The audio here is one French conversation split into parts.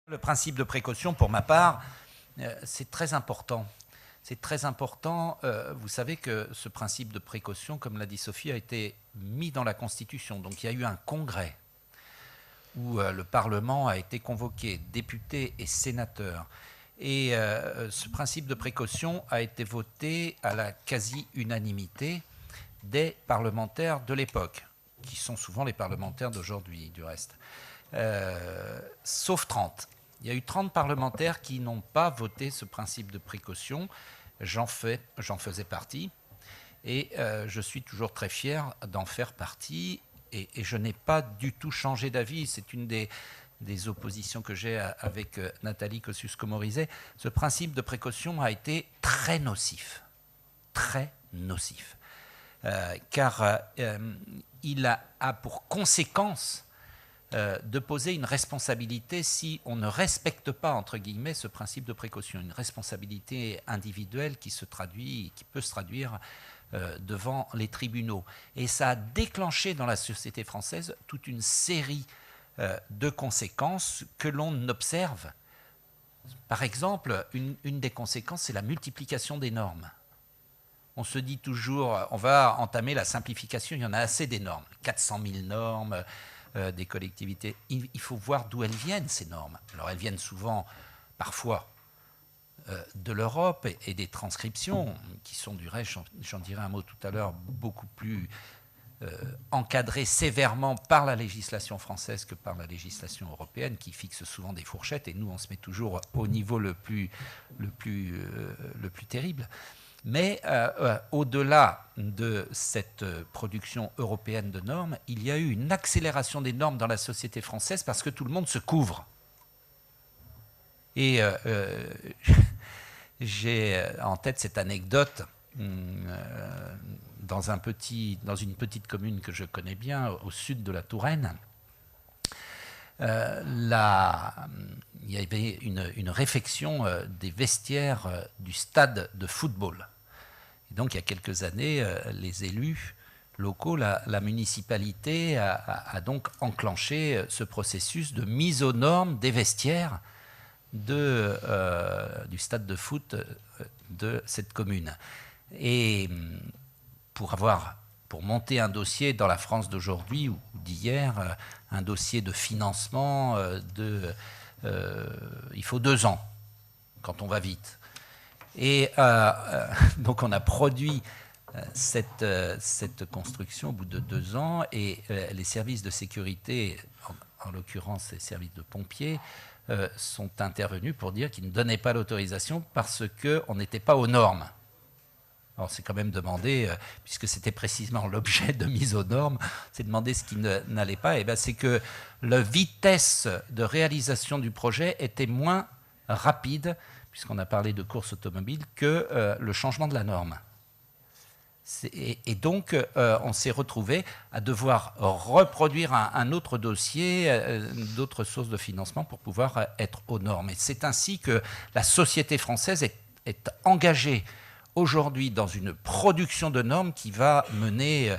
Le principe de précaution, pour ma part, c'est très important. C'est très important. Vous savez que ce principe de précaution, comme l'a dit Sophie, a été mis dans la Constitution. Donc il y a eu un congrès où le Parlement a été convoqué, députés et sénateurs. Et ce principe de précaution a été voté à la quasi-unanimité des parlementaires de l'époque, qui sont souvent les parlementaires d'aujourd'hui, du reste. Sauf 30. Il y a eu 30 parlementaires qui n'ont pas voté ce principe de précaution. J'en faisais partie. Et je suis toujours très fier d'en faire partie. Et je n'ai pas du tout changé d'avis. C'est une des oppositions que j'ai avec Nathalie Kosciusko-Morizet. Ce principe de précaution a été très nocif. Très nocif. Car il a pour conséquence de poser une responsabilité si on ne respecte pas, entre guillemets, ce principe de précaution. Une responsabilité individuelle qui peut se traduire devant les tribunaux. Et ça a déclenché dans la société française toute une série de conséquences que l'on observe. Par exemple, une des conséquences, c'est la multiplication des normes. On se dit toujours, on va entamer la simplification, il y en a assez des normes, 400 000 normes, des collectivités. Il faut voir d'où elles viennent, ces normes. Alors elles viennent souvent, parfois, de l'Europe et des transcriptions, qui sont du reste, j'en dirai un mot tout à l'heure, beaucoup plus encadrées sévèrement par la législation française que par la législation européenne, qui fixe souvent des fourchettes, et nous, on se met toujours au niveau le plus terrible. Mais au-delà de cette production européenne de normes, il y a eu une accélération des normes dans la société française parce que tout le monde se couvre. Et j'ai en tête cette anecdote dans une petite commune que je connais bien, au sud de la Touraine. Il y avait une réfection des vestiaires du stade de football. Et donc, il y a quelques années, les élus locaux, la municipalité a donc enclenché ce processus de mise aux normes des vestiaires du stade de foot de cette commune. Et pour monter un dossier dans la France d'aujourd'hui ou d'hier, un dossier de financement, il faut 2 ans quand on va vite. Et donc on a produit cette construction au bout de 2 ans et les services de sécurité, en l'occurrence les services de pompiers, sont intervenus pour dire qu'ils ne donnaient pas l'autorisation parce qu'on n'était pas aux normes. Alors c'est quand même demandé, puisque c'était précisément l'objet de mise aux normes, c'est demander ce qui n'allait pas, et bien c'est que la vitesse de réalisation du projet était moins rapide, puisqu'on a parlé de course automobile, que le changement de la norme. Et donc on s'est retrouvé à devoir reproduire un autre dossier, d'autres sources de financement pour pouvoir être aux normes. Et c'est ainsi que la société française est engagée aujourd'hui dans une production de normes qui va mener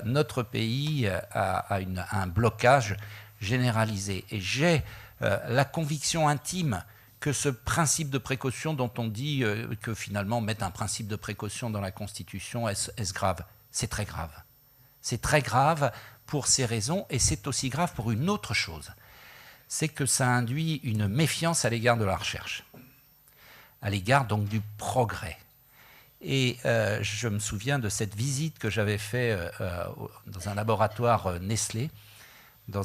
notre pays à un blocage généralisé. Et j'ai la conviction intime que ce principe de précaution dont on dit que finalement mettre un principe de précaution dans la Constitution, est-ce grave? C'est très grave. C'est très grave pour ces raisons et c'est aussi grave pour une autre chose. C'est que ça induit une méfiance à l'égard de la recherche, à l'égard donc du progrès. Et je me souviens de cette visite que j'avais faite dans un laboratoire Nestlé, dans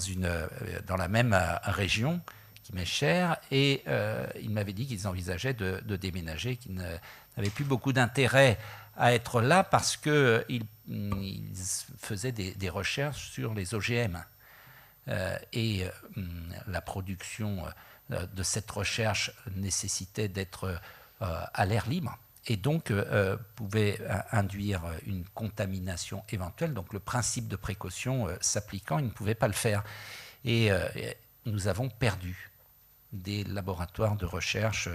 la même région qui m'est chère, et ils m'avaient dit qu'ils envisageaient de déménager, qu'ils n'avaient plus beaucoup d'intérêt à être là parce qu'ils faisaient des recherches sur les OGM. Et la production de cette recherche nécessitait d'être à l'air libre. Et donc pouvait induire une contamination éventuelle. Donc le principe de précaution s'appliquant, il ne pouvait pas le faire. Et nous avons perdu des laboratoires de recherche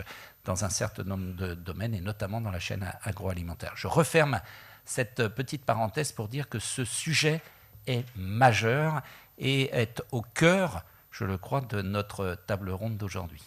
dans un certain nombre de domaines, et notamment dans la chaîne agroalimentaire. Je referme cette petite parenthèse pour dire que ce sujet est majeur et est au cœur, je le crois, de notre table ronde d'aujourd'hui.